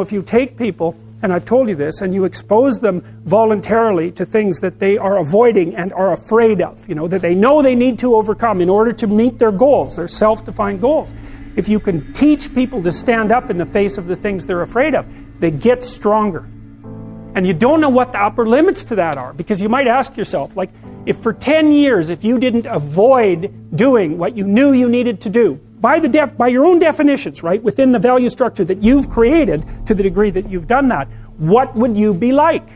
if you take people, and I've told you this, and you expose them voluntarily to things that they are avoiding and are afraid of, that they know they need to overcome in order to meet their goals, their self-defined goals. If you can teach people to stand up in the face of the things they're afraid of, they get stronger. And you don't know what the upper limits to that are, because you might ask yourself, like, if for 10 years, if you didn't avoid doing what you knew you needed to do, by your own definitions, right, within the value structure that you've created to the degree that you've done that, what would you be like?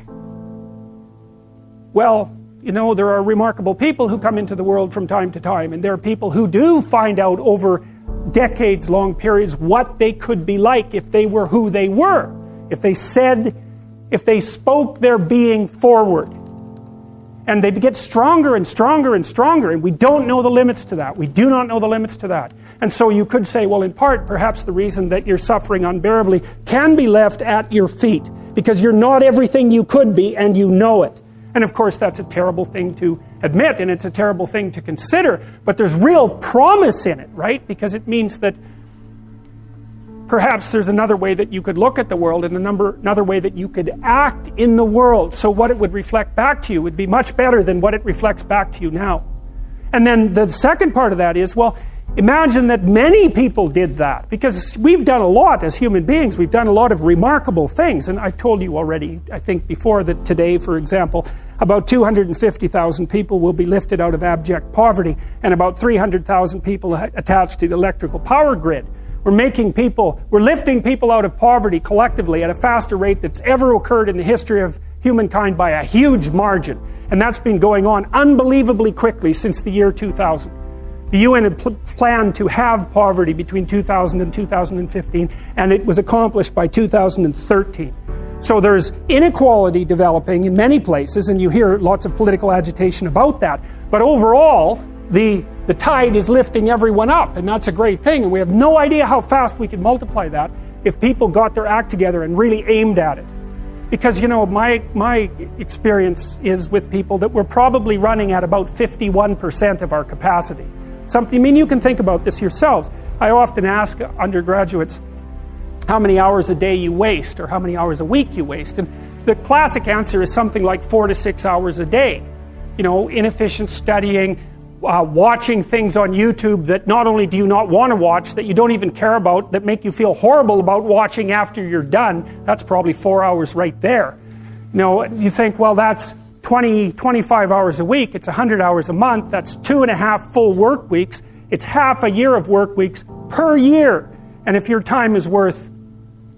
Well, there are remarkable people who come into the world from time to time, and there are people who do find out over decades-long periods what they could be like if they were who they were, if they spoke their being forward. And they get stronger and stronger and stronger, and we don't know the limits to that. We do not know the limits to that. And so you could say, well, in part, perhaps the reason that you're suffering unbearably can be left at your feet, because you're not everything you could be, and you know it. And of course, that's a terrible thing to admit, and it's a terrible thing to consider, but there's real promise in it, right? Because it means that perhaps there's another way that you could look at the world, and another way that you could act in the world, so what it would reflect back to you would be much better than what it reflects back to you now. And then the second part of that is, well, imagine that many people did that, because we've done a lot as human beings. We've done a lot of remarkable things, and I've told you already, I think before, that today, for example, about 250,000 people will be lifted out of abject poverty, and about 300,000 people attached to the electrical power grid. We're lifting people out of poverty collectively at a faster rate that's ever occurred in the history of humankind by a huge margin. And that's been going on unbelievably quickly since the year 2000. The UN had planned to have poverty between 2000 and 2015, and it was accomplished by 2013. So there's inequality developing in many places, and you hear lots of political agitation about that. But overall, the tide is lifting everyone up, and that's a great thing. And we have no idea how fast we can multiply that if people got their act together and really aimed at it. Because, my experience is with people that we're probably running at about 51% of our capacity. You can think about this yourselves. I often ask undergraduates how many hours a day you waste, or how many hours a week you waste. And the classic answer is something like 4 to 6 hours a day. Inefficient studying, watching things on YouTube that not only do you not want to watch, that you don't even care about, that make you feel horrible about watching after you're done. That's probably 4 hours right there. You think, well, that's 25 hours a week, it's 100 hours a month, that's 2.5 full work weeks, it's half a year of work weeks per year. And if your time is worth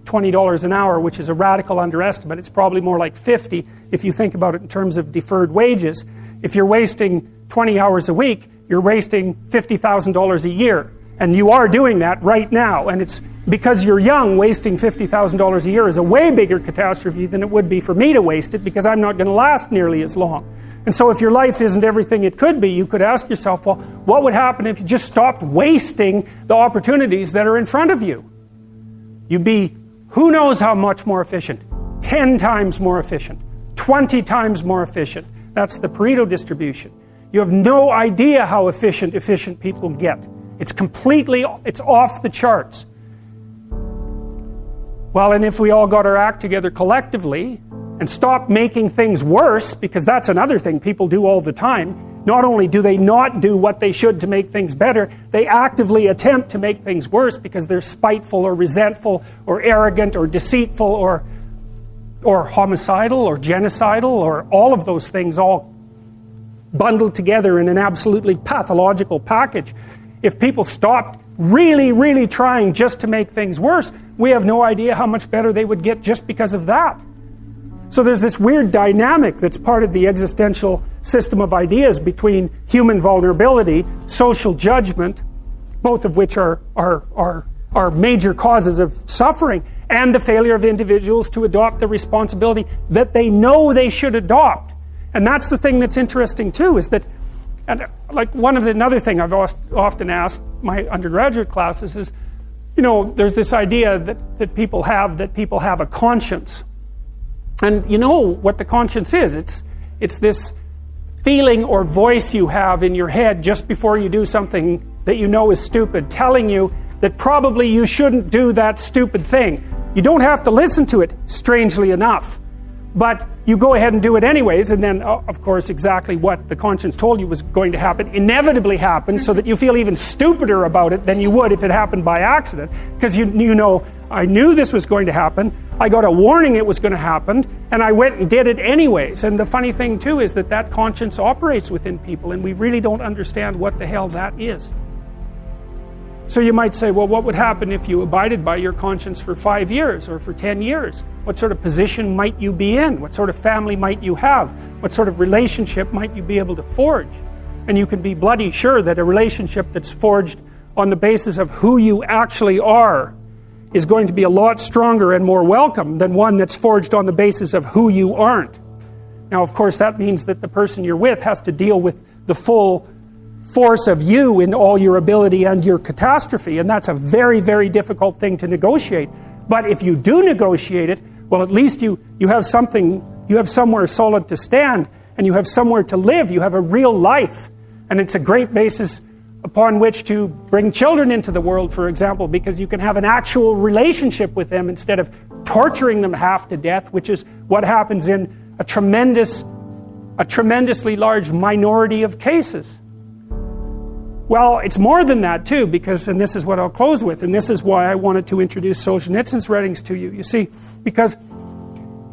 $20 an hour, which is a radical underestimate, it's probably more like 50 if you think about it in terms of deferred wages. If you're wasting 20 hours a week, you're wasting $50,000 a year. And you are doing that right now. And it's because you're young, wasting $50,000 a year is a way bigger catastrophe than it would be for me to waste it, because I'm not going to last nearly as long. And so if your life isn't everything it could be, you could ask yourself, well, what would happen if you just stopped wasting the opportunities that are in front of you? You'd be, who knows how much more efficient? 10 times more efficient. 20 times more efficient. That's the Pareto distribution. You have no idea how efficient people get. It's off the charts. Well, and if we all got our act together collectively and stopped making things worse, because that's another thing people do all the time, not only do they not do what they should to make things better, they actively attempt to make things worse because they're spiteful or resentful or arrogant or deceitful or homicidal or genocidal, or all of those things all bundled together in an absolutely pathological package. If people stopped really, really trying just to make things worse, we have no idea how much better they would get just because of that. So there's this weird dynamic that's part of the existential system of ideas between human vulnerability, social judgment, both of which are major causes of suffering, and the failure of individuals to adopt the responsibility that they know they should adopt. And that's the thing that's interesting too, is that, and like another thing I've often asked my undergraduate classes is, there's this idea that people have a conscience. And you know what the conscience is. It's this feeling or voice you have in your head just before you do something that you know is stupid, telling you that probably you shouldn't do that stupid thing. You don't have to listen to it, strangely enough. But you go ahead and do it anyways, and then, of course, exactly what the conscience told you was going to happen inevitably happens, so that you feel even stupider about it than you would if it happened by accident. Because you know, I knew this was going to happen, I got a warning it was going to happen, and I went and did it anyways. And the funny thing, too, is that conscience operates within people, and we really don't understand what the hell that is. So you might say, well, what would happen if you abided by your conscience for 5 years or for 10 years? What sort of position might you be in? What sort of family might you have? What sort of relationship might you be able to forge? And you can be bloody sure that a relationship that's forged on the basis of who you actually are is going to be a lot stronger and more welcome than one that's forged on the basis of who you aren't. Now, of course, that means that the person you're with has to deal with the full force of you in all your ability and your catastrophe, and that's a very, very difficult thing to negotiate. But if you do negotiate it, well, at least you have something, you have somewhere solid to stand, and you have somewhere to live. You have a real life, and it's a great basis upon which to bring children into the world, for example, because you can have an actual relationship with them instead of torturing them half to death, which is what happens in a tremendously large minority of cases. Well, it's more than that too, because, and this is what I'll close with, and this is why I wanted to introduce Solzhenitsyn's writings to you. You see, because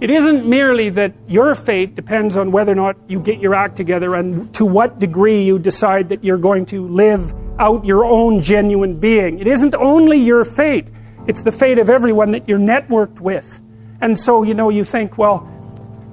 it isn't merely that your fate depends on whether or not you get your act together and to what degree you decide that you're going to live out your own genuine being. It isn't only your fate, it's the fate of everyone that you're networked with. And so, you know, you think, well,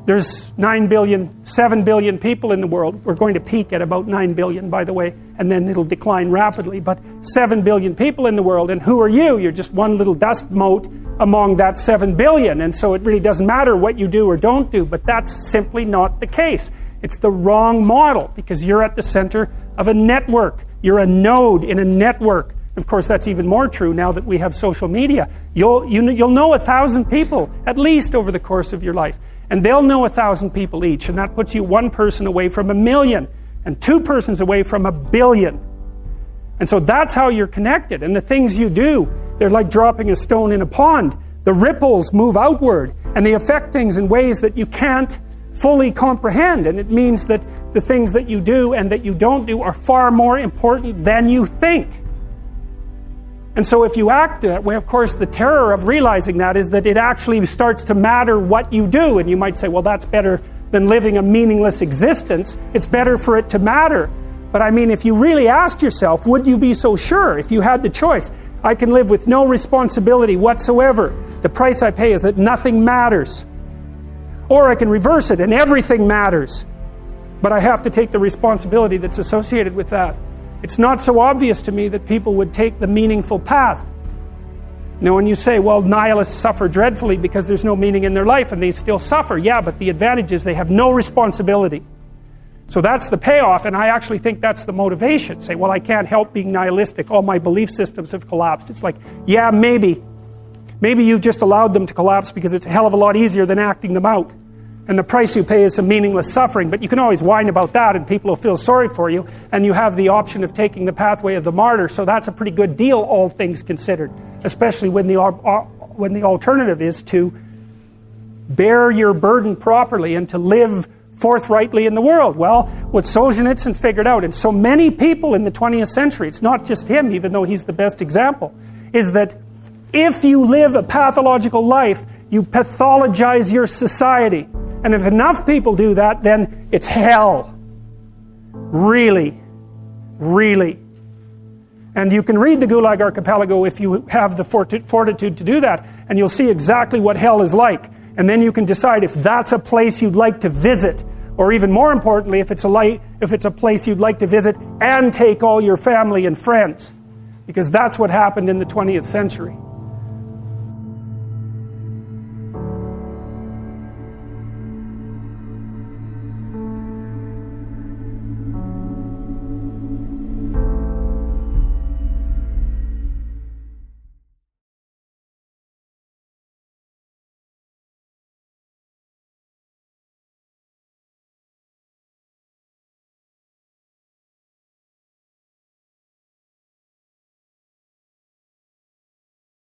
there's 7 billion people in the world. We're going to peak at about 9 billion, by the way, and then it'll decline rapidly. But 7 billion people in the world, and who are you? You're just one little dust mote among that 7 billion. And so it really doesn't matter what you do or don't do, but that's simply not the case. It's the wrong model, because you're at the center of a network. You're a node in a network. Of course, that's even more true now that we have social media. You'll know 1,000 people, at least, over the course of your life. And they'll know 1,000 people each, and that puts you one person away from 1 million, and 2 persons away from 1 billion. And so that's how you're connected. And the things you do, they're like dropping a stone in a pond. The ripples move outward, and they affect things in ways that you can't fully comprehend. And it means that the things that you do and that you don't do are far more important than you think. And so if you act that way, of course, the terror of realizing that is that it actually starts to matter what you do. And you might say, well, that's better than living a meaningless existence. It's better for it to matter. But I mean, if you really asked yourself, would you be so sure if you had the choice? I can live with no responsibility whatsoever. The price I pay is that nothing matters. Or I can reverse it and everything matters. But I have to take the responsibility that's associated with that. It's not so obvious to me that people would take the meaningful path. You know, when you say, well, nihilists suffer dreadfully because there's no meaning in their life, and they still suffer. Yeah, but the advantage is they have no responsibility. So that's the payoff, and I actually think that's the motivation. Say, well, I can't help being nihilistic. All my belief systems have collapsed. It's like, yeah, maybe. Maybe you've just allowed them to collapse because it's a hell of a lot easier than acting them out. And the price you pay is some meaningless suffering, but you can always whine about that and people will feel sorry for you, and you have the option of taking the pathway of the martyr, so that's a pretty good deal, all things considered, especially when the alternative is to bear your burden properly and to live forthrightly in the world. Well, what Solzhenitsyn figured out, and so many people in the 20th century, it's not just him, even though he's the best example, is that if you live a pathological life, you pathologize your society. And if enough people do that, then it's hell. Really. Really. And you can read the Gulag Archipelago if you have the fortitude to do that, and you'll see exactly what hell is like. And then you can decide if that's a place you'd like to visit, or even more importantly, if it's a place you'd like to visit and take all your family and friends. Because that's what happened in the 20th century.